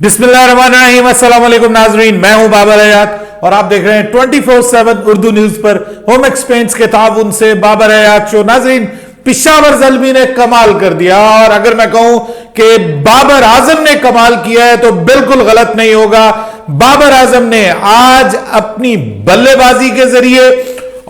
बिस्मिल्लाहिर्रहमानिर्रहीम, अस्सलाम वालेकुम नाजरीन। मैं हूं बाबर हयात और आप देख रहे हैं 24/7 उर्दू न्यूज पर होम एक्सपेंस के ताउन से बाबर हयात शो। नाजरीन, पेशावर ज़ल्मी ने कमाल कर दिया और अगर मैं कहूं कि बाबर आजम ने कमाल किया है तो बिल्कुल गलत नहीं होगा। बाबर आजम ने आज अपनी बल्लेबाजी के जरिए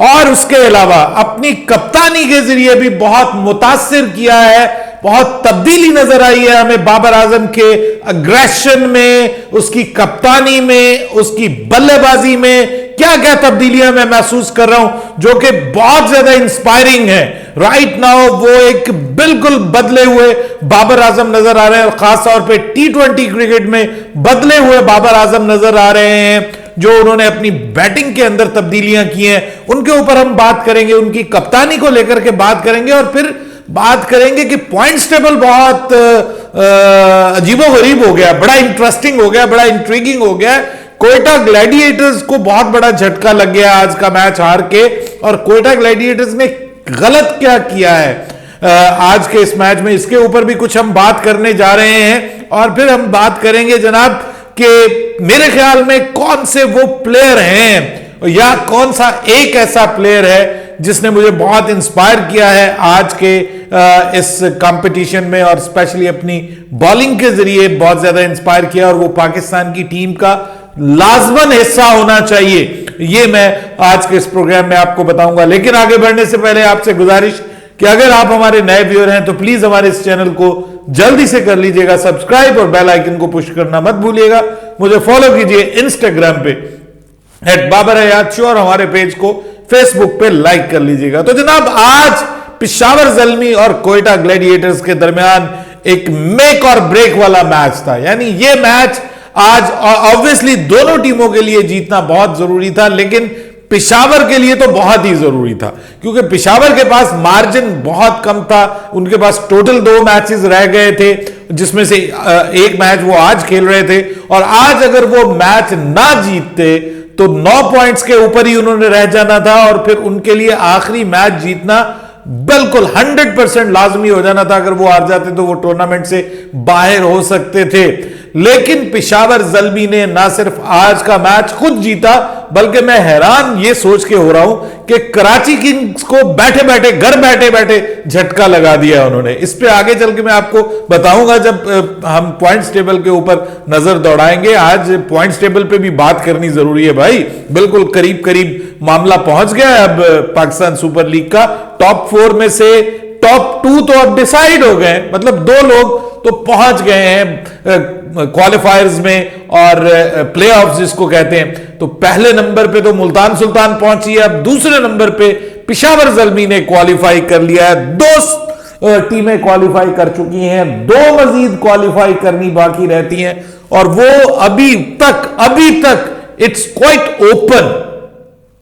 और उसके अलावा अपनी कप्तानी के जरिए भी बहुत मुतासिर किया है। बहुत तब्दीली नजर आई है हमें बाबर आजम के अग्रेशन में, उसकी कप्तानी में, उसकी बल्लेबाजी में। क्या क्या तब्दीलियां मैं महसूस कर रहा हूं जो कि बहुत ज्यादा इंस्पायरिंग है। राइट नाउ वो एक बिल्कुल बदले हुए बाबर आजम नजर आ रहे हैं और खासतौर पे T20 क्रिकेट में बदले हुए बाबर आजम नजर आ रहे हैं। जो उन्होंने अपनी बैटिंग के अंदर तब्दीलियां की हैं उनके ऊपर हम बात करेंगे, उनकी कप्तानी को लेकर के बात करेंगे और फिर बात करेंगे कि पॉइंट्स टेबल बहुत अजीबोगरीब हो गया, बड़ा इंटरेस्टिंग हो गया, बड़ा इंट्रीगिंग हो गया। कोयटा ग्लैडिएटर्स को बहुत बड़ा झटका लग गया आज का मैच हार के। और कोयटा ग्लैडिएटर्स ने गलत क्या किया है आज के इस मैच में, इसके ऊपर भी कुछ हम बात करने जा रहे हैं। और फिर हम बात करेंगे जनाब कि मेरे ख्याल में कौन से वो प्लेयर हैं या कौन सा एक ऐसा प्लेयर है जिसने मुझे बहुत इंस्पायर किया है आज के इस कंपटीशन में और स्पेशली अपनी बॉलिंग के जरिए बहुत ज्यादा इंस्पायर किया और वो पाकिस्तान की टीम का लाजमन हिस्सा होना चाहिए। ये मैं आज के इस प्रोग्राम में आपको बताऊंगा। लेकिन आगे बढ़ने से पहले आपसे गुजारिश कि अगर आप हमारे नए व्यूअर हैं तो प्लीज हमारे इस चैनल को जल्दी से कर लीजिएगा सब्सक्राइब और बेल आइकन को पुश करना मत भूलिएगा। मुझे फॉलो कीजिए इंस्टाग्राम पे @बाबर-हयात-शो और हमारे पेज को फेसबुक पे लाइक कर लीजिएगा। तो जनाब, आज पेशावर ज़ल्मी और कोयटा ग्लैडिएटर्स के दरमियान एक मेक और ब्रेक वाला मैच था। यानी ये मैच आज ऑब्वियसली दोनों टीमों के लिए जीतना बहुत जरूरी था, लेकिन पेशावर के लिए तो बहुत ही जरूरी था क्योंकि पेशावर के पास मार्जिन बहुत कम था। उनके पास टोटल 2 मैचेस रह गए थे जिसमें से एक मैच वो आज खेल रहे थे और आज अगर वो मैच ना जीतते तो 9 पॉइंट्स के ऊपर ही उन्होंने रह जाना था और फिर उनके लिए आखिरी मैच जीतना बिल्कुल 100% लाजमी हो जाना था। अगर वो हार जाते तो वो टूर्नामेंट से बाहर हो सकते थे। लेकिन पेशावर ज़ल्मी ने ना सिर्फ आज का मैच खुद जीता बल्कि मैं हैरान ये सोच के हो रहा हूं कि कराची किंग्स को बैठे बैठे घर बैठे बैठे झटका लगा दिया उन्होंने। इस पे आगे चल के मैं आपको बताऊंगा जब हम पॉइंट्स टेबल के ऊपर नजर दौड़ाएंगे। आज पॉइंट्स टेबल पे भी बात करनी जरूरी है भाई। बिल्कुल करीब करीब मामला पहुंच गया है अब पाकिस्तान सुपर लीग का। टॉप 4 में से टॉप 2 तो अब डिसाइड हो गए, मतलब 2 लोग तो पहुंच गए हैं क्वालिफायर्स में और प्ले ऑफ जिसको कहते हैं। तो पहले नंबर पे तो मुल्तान सुल्तान पहुंची है, अब दूसरे नंबर पे पेशावर ज़ल्मी ने क्वालिफाई कर लिया है। 2 टीमें क्वालिफाई कर चुकी हैं, 2 मजीद क्वालिफाई करनी बाकी रहती हैं और वो अभी तक इट्स क्वाइट ओपन।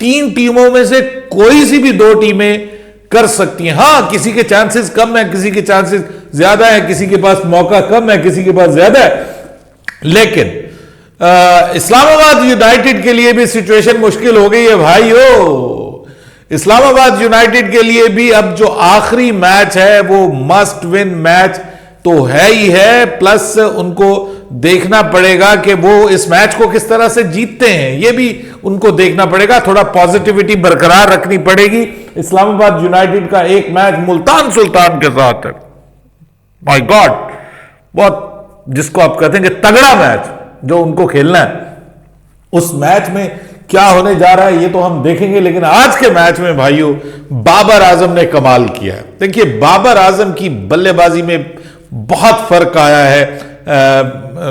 3 टीमों में से कोई सी भी 2 टीमें कर सकती हैं। हां, किसी के चांसेस कम है, किसी के चांसेस ज्यादा है, किसी के पास मौका कम है, किसी के पास ज्यादा है। लेकिन इस्लामाबाद यूनाइटेड के लिए भी सिचुएशन मुश्किल हो गई है भाइयों। इस्लामाबाद यूनाइटेड के लिए भी अब जो आखिरी मैच है वो मस्ट विन मैच तो है ही है, प्लस उनको देखना पड़ेगा कि वो इस मैच को किस तरह से जीतते हैं, ये भी उनको देखना पड़ेगा। थोड़ा पॉजिटिविटी बरकरार रखनी पड़ेगी। इस्लामाबाद यूनाइटेड का एक मैच मुल्तान सुल्तान के साथ है, माय गॉड, बहुत जिसको आप कहते हैं कि तगड़ा मैच जो उनको खेलना है। उस मैच में क्या होने जा रहा है ये तो हम देखेंगे, लेकिन आज के मैच में भाइयों बाबर आजम ने कमाल किया है। देखिए, बाबर आजम की बल्लेबाजी में बहुत फर्क आया है।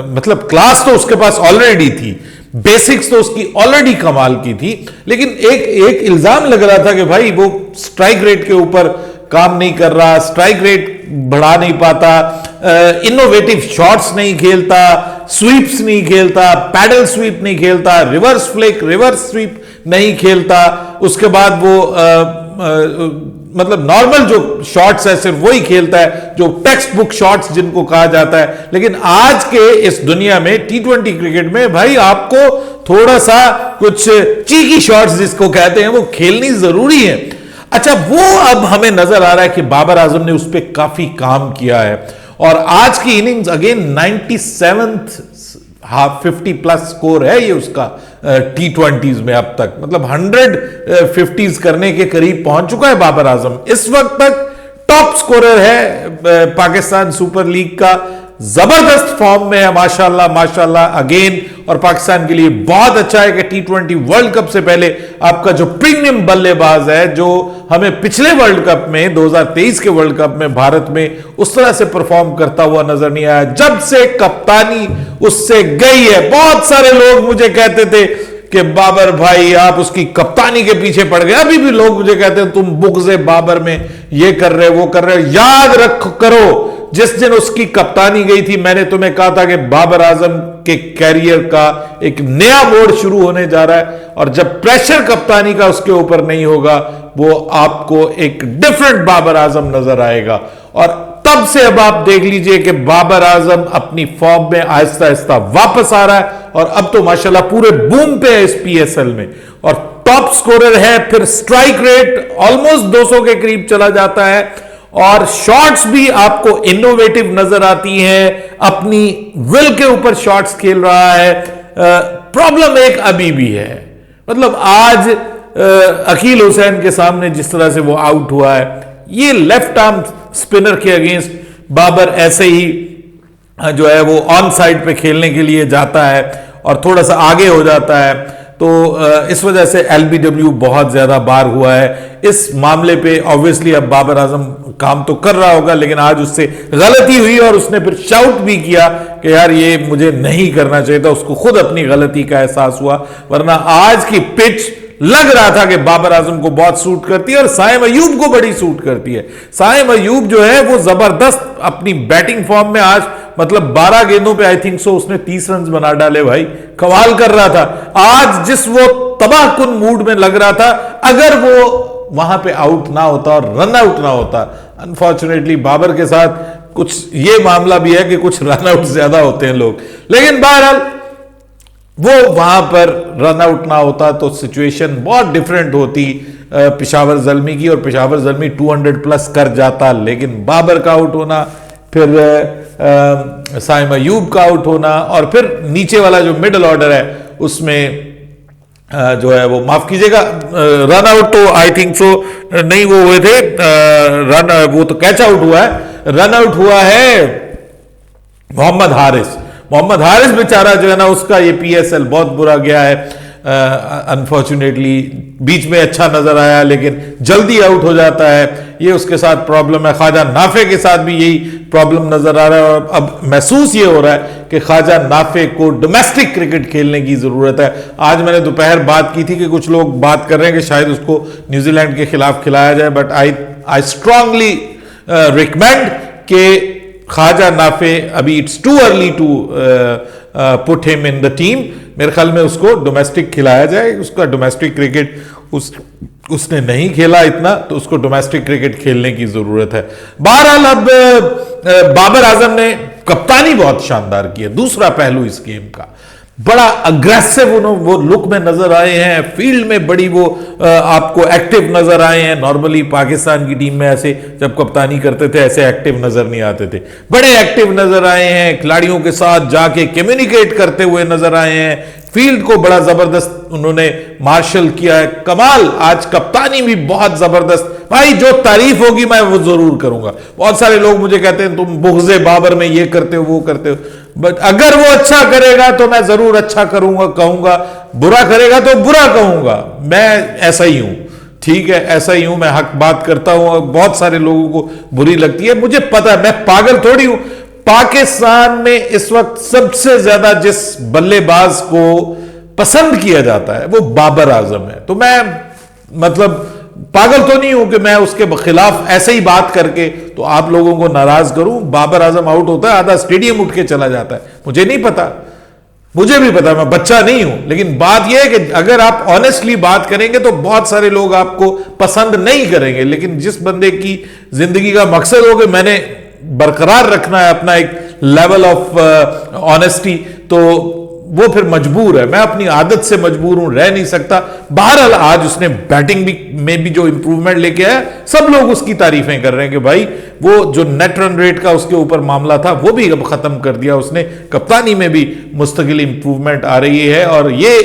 मतलब क्लास तो उसके पास ऑलरेडी थी, बेसिक्स तो उसकी ऑलरेडी कमाल की थी, लेकिन एक इल्जाम लग रहा था कि भाई वो स्ट्राइक रेट के ऊपर काम नहीं कर रहा, स्ट्राइक रेट बढ़ा नहीं पाता, इनोवेटिव शॉट्स नहीं खेलता, स्वीप्स नहीं खेलता, पैडल स्वीप नहीं खेलता, रिवर्स फ्लिक, रिवर्स स्वीप नहीं खेलता। उसके बाद वो मतलब नॉर्मल जो शॉट्स है सिर्फ वही खेलता है, जो टेक्स्ट बुक शॉट्स जिनको कहा जाता है। लेकिन आज के इस दुनिया में T20 क्रिकेट में भाई आपको थोड़ा सा कुछ चीकी शॉट्स जिसको कहते हैं वो खेलनी जरूरी है। अच्छा, वो अब हमें नजर आ रहा है कि बाबर आजम ने उस पर काफी काम किया है और आज की innings again 97th half 50 plus score है ये उसका T20s में अब तक, मतलब 150 करने के करीब पहुंच चुका है बाबर आजम। इस वक्त तक टॉप स्कोरर है पाकिस्तान सुपर लीग का, जबरदस्त फॉर्म में है माशाल्लाह माशाल्लाह अगेन। और पाकिस्तान के लिए बहुत अच्छा है कि T20 वर्ल्ड कप से पहले आपका जो प्रीमियम बल्लेबाज है, जो हमें पिछले वर्ल्ड कप में 2023 के वर्ल्ड कप में भारत में उस तरह से परफॉर्म करता हुआ नजर नहीं आया, जब से कप्तानी उससे गई है। बहुत सारे लोग मुझे कहते थे कि बाबर भाई आप उसकी कप्तानी के पीछे पड़ गए, अभी भी लोग मुझे कहते हैं तुम बुग़्ज़े बाबर में ये कर रहे वो कर रहे। याद रख करो, जिस दिन उसकी कप्तानी गई थी मैंने तुम्हें कहा था कि बाबर आजम के कैरियर का एक नया मोड़ शुरू होने जा रहा है, और जब प्रेशर कप्तानी का उसके ऊपर नहीं होगा वो आपको एक डिफरेंट बाबर आजम नजर आएगा। और तब से अब आप देख लीजिए कि बाबर आजम अपनी फॉर्म में आहिस्ता आहिस्ता वापस आ रहा है, और अब तो माशाल्लाह पूरे बूम पे है इस PSL में, और टॉप स्कोरर है। फिर स्ट्राइक रेट ऑलमोस्ट 200 के करीब चला जाता है, और शॉट्स भी आपको इनोवेटिव नजर आती हैं, अपनी विल के ऊपर शॉट्स खेल रहा है। प्रॉब्लम एक अभी भी है, मतलब आज अकील हुसैन के सामने जिस तरह से वो आउट हुआ है, ये लेफ्ट आर्म स्पिनर के अगेंस्ट बाबर ऐसे ही जो है वो ऑन साइड पे खेलने के लिए जाता है और थोड़ा सा आगे हो जाता है, तो इस वजह से LBW बहुत ज्यादा बार हुआ है। इस मामले पे ऑब्वियसली अब बाबर आजम काम तो कर रहा होगा, लेकिन आज उससे गलती हुई और उसने फिर शाउट भी किया कि यार ये मुझे नहीं करना चाहिए था, उसको खुद अपनी गलती का एहसास हुआ। वरना आज की पिच लग रहा था कि बाबर आजम को बहुत सूट करती है और साइम अयूब को बड़ी सूट करती है। साइम अयूब जो है वो जबरदस्त अपनी बैटिंग फॉर्म में आज, मतलब 12 गेंदों पे आई थिंक सो उसने 30 रन बना डाले, भाई कमाल कर रहा था। आज जिस वो तबाहकुन मूड में लग रहा था, अगर वो वहां पे आउट ना होता और रन आउट ना होता, अनफॉर्चुनेटली बाबर के साथ कुछ ये मामला भी है कि कुछ रन आउट ज्यादा होते हैं लोग, लेकिन बहरहाल वो वहां पर रन आउट ना होता तो सिचुएशन बहुत डिफरेंट होती पेशावर ज़ल्मी की, और पेशावर ज़ल्मी 200 प्लस कर जाता। लेकिन बाबर का आउट होना, फिर साइम अयूब का आउट होना, और फिर नीचे वाला जो मिडिल ऑर्डर है उसमें जो है वो माफ कीजिएगा रन आउट तो आई थिंक सो नहीं वो हुए थे, रन वो तो कैच आउट हुआ है, रन आउट हुआ है मोहम्मद हारिस बेचारा जो है ना, उसका ये PSL बहुत बुरा गया है। अनफॉर्चुनेटली बीच में अच्छा नजर आया लेकिन जल्दी आउट हो जाता है, ये उसके साथ प्रॉब्लम है। ख्वाजा नाफे के साथ भी यही प्रॉब्लम नजर आ रहा है, और अब महसूस ये हो रहा है कि ख्वाजा नाफे को डोमेस्टिक क्रिकेट खेलने की जरूरत है। आज मैंने दोपहर बात की थी कि कुछ लोग बात कर रहे हैं कि शायद उसको न्यूजीलैंड के खिलाफ खिलाया जाए, बट आई स्ट्रांगली रिकमेंड कि ख्वाजा नाफे, अभी it's too early to put him in the team. मेरे ख्याल में उसको डोमेस्टिक खिलाया जाए, उसका डोमेस्टिक क्रिकेट उसने नहीं खेला इतना, तो उसको डोमेस्टिक क्रिकेट खेलने की जरूरत है। बहरहाल अब बाबर आजम ने कप्तानी बहुत शानदार की है, दूसरा पहलू इस गेम का, बड़ा अग्रेसिव वो लुक में नजर आए हैं, फील्ड में बड़ी वो आपको एक्टिव नजर आए हैं। नॉर्मली पाकिस्तान की टीम में ऐसे जब कप्तानी करते थे ऐसे एक्टिव नजर नहीं आते थे, बड़े एक्टिव नजर आए हैं, खिलाड़ियों के साथ जाके कम्युनिकेट करते हुए नजर आए हैं, फील्ड को बड़ा जबरदस्त उन्होंने मार्शल किया है। कमाल, आज कप्तानी भी बहुत जबरदस्त, भाई जो तारीफ होगी मैं वो जरूर करूंगा। बहुत सारे लोग मुझे कहते हैं तुम बुग़्ज़े बाबर में ये करते हो वो करते हो, बट अगर वो अच्छा करेगा तो मैं जरूर अच्छा करूंगा कहूंगा, बुरा करेगा तो बुरा कहूंगा, मैं ऐसा ही हूं, ठीक है, ऐसा ही हूं, मैं हक बात करता हूं। बहुत सारे लोगों को बुरी लगती है, मुझे पता है, मैं पागल थोड़ी हूं। पाकिस्तान में इस वक्त सबसे ज्यादा जिस बल्लेबाज को पसंद किया जाता है वो बाबर आजम है, तो मैं मतलब पागल तो नहीं हूं कि मैं उसके खिलाफ ऐसे ही बात करके तो आप लोगों को नाराज करूं। बाबर आजम आउट होता है, आधा स्टेडियम उठ के चला जाता है, मुझे नहीं पता, मुझे भी पता, मैं बच्चा नहीं हूं, लेकिन बात यह है कि अगर आप ऑनेस्टली बात करेंगे तो बहुत सारे लोग आपको पसंद नहीं करेंगे, लेकिन जिस बंदे की जिंदगी का मकसद हो कि मैंने बरकरार रखना है अपना एक लेवल ऑफ ऑनेस्टी, तो वो फिर मजबूर है। मैं अपनी आदत से मजबूर हूं, रह नहीं सकता। बहरहाल आज उसने बैटिंग में भी जो इंप्रूवमेंट लेके आया, सब लोग उसकी तारीफें कर रहे हैं कि भाई वो जो नेट रन रेट का उसके ऊपर मामला था वो भी अब खत्म कर दिया उसने। कप्तानी में भी मुस्तकिल इंप्रूवमेंट आ रही है और ये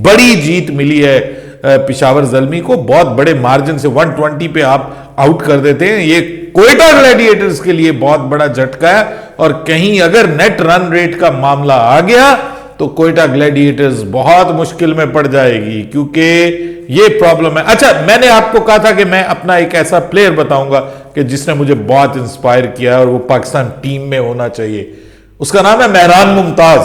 बड़ी जीत मिली है पिशावर ज़ल्मी को। बहुत बड़े मार्जिन से 120 पे आप आउट कर देते हैं। ये क्वेटा ग्लैडिएटर्स के लिए बहुत बड़ा झटका है और कहीं अगर नेट रन रेट का मामला आ गया तो क्वेटा ग्लैडिएटर्स बहुत मुश्किल में पड़ जाएगी, क्योंकि ये प्रॉब्लम है। अच्छा, मैंने आपको कहा था कि मैं अपना एक ऐसा प्लेयर बताऊंगा कि जिसने मुझे बहुत इंस्पायर किया है और वो पाकिस्तान टीम में होना चाहिए। उसका नाम है मेहरान मुमताज।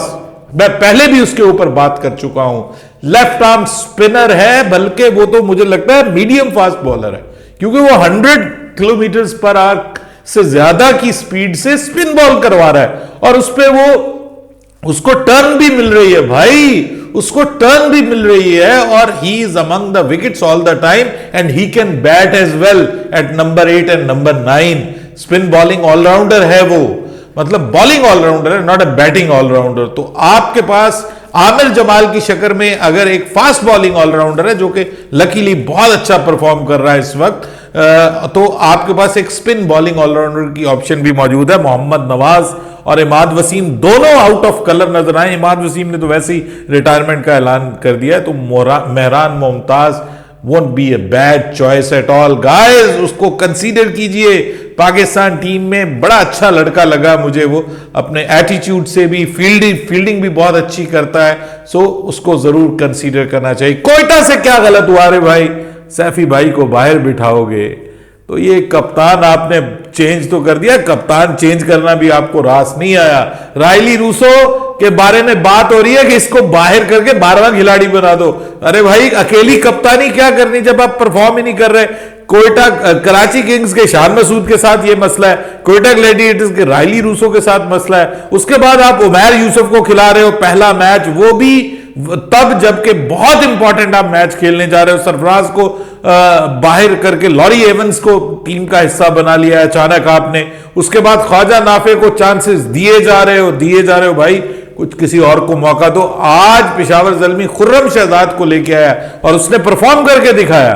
मैं पहले भी उसके ऊपर बात कर चुका हूं। लेफ्ट आर्म स्पिनर है, बल्कि वो तो मुझे लगता है मीडियम फास्ट बॉलर है, क्योंकि वो 100 किलोमीटर पर आवर से ज्यादा की स्पीड से स्पिन बॉल करवा रहा है और उस पे वो उसको टर्न भी मिल रही है भाई, उसको टर्न भी मिल रही है और he is among the wickets all the time and he can bat as well at number 8 and number 9। Spin bowling all-rounder है वो, मतलब बॉलिंग ऑलराउंडर है, नॉट अ बैटिंग ऑलराउंडर। तो आपके पास आमिर जमाल की शक्ल में अगर एक फास्ट बॉलिंग ऑलराउंडर है जो कि लकीली बहुत अच्छा परफॉर्म कर रहा है इस वक्त, तो आपके पास एक स्पिन बॉलिंग ऑलराउंडर की ऑप्शन भी मौजूद है। मोहम्मद नवाज और इमाद वसीम दोनों आउट ऑफ कलर नजर आए। इमाद वसीम ने तो वैसे ही रिटायरमेंट का ऐलान कर दिया है, तो Mehran Mumtaz won't be a bad choice at all guys. उसको कंसीडर कीजिए पाकिस्तान टीम में। बड़ा अच्छा लड़का लगा मुझे, वो अपने एटीट्यूड से भी, फील्डिंग भी बहुत अच्छी करता है, सो उसको जरूर कंसीडर करना चाहिए। कोयटा से क्या गलत हुआ रे भाई, सैफी भाई को बाहर बिठाओगे तो ये कप्तान आपने चेंज तो कर दिया, कप्तान चेंज करना भी आपको रास नहीं आया। रायली रूसो के बारे में बात हो रही है कि इसको बाहर करके 12वां खिलाड़ी बना दो। अरे भाई, अकेली कप्तानी क्या करनी जब आप परफॉर्म ही नहीं कर रहे। कोयटा कराची किंग्स के शान मसूद के साथ ये मसला है, कोयटा ग्लैडिएटर्स के रायली रूसो के साथ मसला है। उसके बाद आप उमैर यूसुफ को खिला रहे हो पहला मैच, वो भी तब जबकि बहुत इंपॉर्टेंट आप मैच खेलने जा रहे हो। सरफराज को बाहर करके लॉरी एवंस को टीम का हिस्सा बना लिया है अचानक आपने। उसके बाद ख्वाजा नाफे को चांसेस दिए जा रहे हो भाई, कुछ किसी और को मौका दो। आज पिशावर ज़ल्मी खुर्रम शहजाद को लेके आया और उसने परफॉर्म करके दिखाया।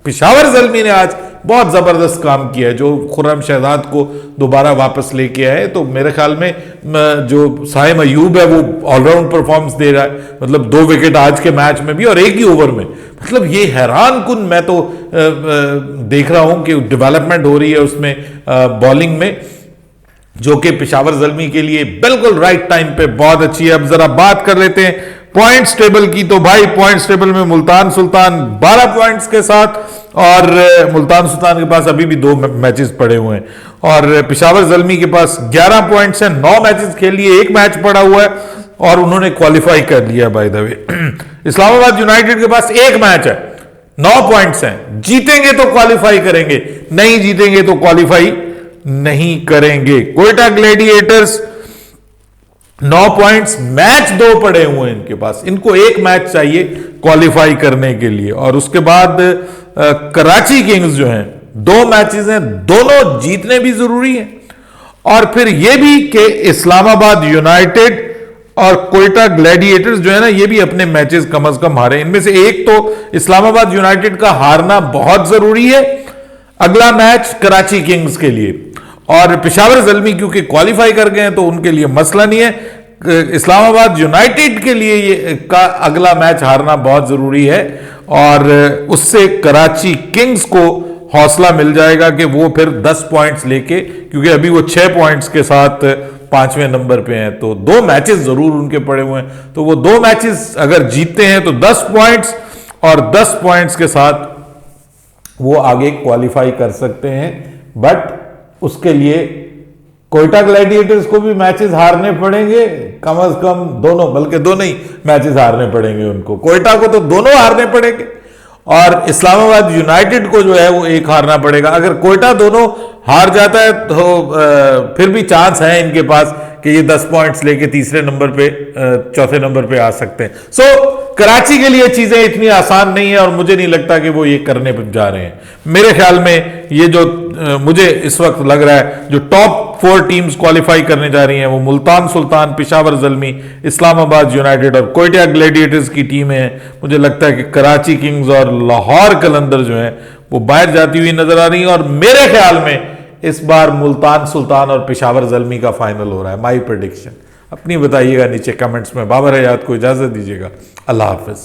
पिशावर ज़ल्मी ने आज बहुत जबरदस्त काम किया है, जो खुर्रम शहजाद को दोबारा वापस लेके आए। तो मेरे ख्याल में जो साइम अयूब है वो ऑलराउंड परफॉर्मेंस दे रहा है, मतलब 2 विकेट आज के मैच में भी और एक ही ओवर में। मतलब ये हैरान कुन मैं तो देख रहा हूं कि डेवलपमेंट हो रही है उसमें बॉलिंग में, जो कि पिशावर ज़ल्मी के लिए बिल्कुल राइट टाइम पे बहुत अच्छी है। अब जरा बात कर लेते हैं पॉइंट्स टेबल की। तो भाई पॉइंट्स टेबल में मुल्तान सुल्तान 12 पॉइंट्स के साथ, और मुल्तान सुल्तान के पास अभी भी 2 मैचेस पड़े हुए हैं, और पिशावर ज़ल्मी के पास 11 पॉइंट्स हैं। 9 मैचेस खेल लिए, 1 मैच पड़ा हुआ है और उन्होंने क्वालिफाई कर लिया by the way. Islamabad United के पास 1 मैच है, 9 पॉइंट्स हैं। जीतेंगे तो क्वालिफाई करेंगे, नहीं जीतेंगे तो क्वालिफाई नहीं करेंगे। कोयटा ग्लैडिएटर्स 9 पॉइंट्स, मैच 2 पड़े हुए हैं इनके पास, इनको 1 मैच चाहिए क्वालिफाई करने के लिए। और उसके बाद कराची किंग्स जो हैं 2 मैचेस हैं, दोनों जीतने भी जरूरी हैं। और फिर यह भी कि इस्लामाबाद यूनाइटेड और कोयटा ग्लैडिएटर्स जो है ना, ये भी अपने मैचेस कम से कम हारे। इनमें से एक तो इस्लामाबाद यूनाइटेड का हारना बहुत जरूरी है अगला मैच कराची किंग्स के लिए, और पिशावर ज़ल्मी क्योंकि क्वालिफाई कर गए हैं तो उनके लिए मसला नहीं है। इस्लामाबाद यूनाइटेड के लिए ये का अगला मैच हारना बहुत जरूरी है, और उससे कराची किंग्स को हौसला मिल जाएगा कि वो फिर 10 पॉइंट्स लेके, क्योंकि अभी वो 6 पॉइंट्स के साथ 5वें नंबर पे हैं, तो 2 मैचेस जरूर उनके पड़े हुए हैं। तो वो 2 मैचेस अगर जीतते हैं तो 10 पॉइंट्स, और 10 पॉइंट्स के साथ वो आगे क्वालिफाई कर सकते हैं। बट उसके लिए कोयटा ग्लैडिएटर्स को भी मैचेस हारने पड़ेंगे, कम से कम दोनों, बल्कि दोनों ही मैचेस हारने पड़ेंगे उनको। कोयटा को तो दोनों हारने पड़ेंगे, और इस्लामाबाद यूनाइटेड को जो है वो 1 हारना पड़ेगा। अगर कोयटा दोनों हार जाता है तो फिर भी चांस है इनके पास कि ये 10 पॉइंट्स लेके तीसरे नंबर पे, चौथे नंबर पे आ सकते हैं। सो कराची के लिए चीजें इतनी आसान नहीं है और मुझे नहीं लगता कि वो ये करने जा रहे हैं। मेरे ख्याल में ये जो मुझे इस वक्त लग रहा है जो टॉप 4 टीम्स क्वालिफाई करने जा रही हैं वो मुल्तान सुल्तान, पेशावर ज़ल्मी, इस्लामाबाद यूनाइटेड और कोयटा ग्लैडिएटर्स की टीमें हैं। मुझे लगता है कि कराची किंग्स और लाहौर कलंदर जो है वो बाहर जाती हुई नजर आ रही है और मेरे ख्याल में इस बार मुल्तान सुल्तान और पेशावर ज़ल्मी का फाइनल हो रहा है। माई प्रेडिक्शन। अपनी बताइएगा नीचे कमेंट्स में। बाबर हयात को इजाजत दीजिएगा। अल्लाह हाफिज।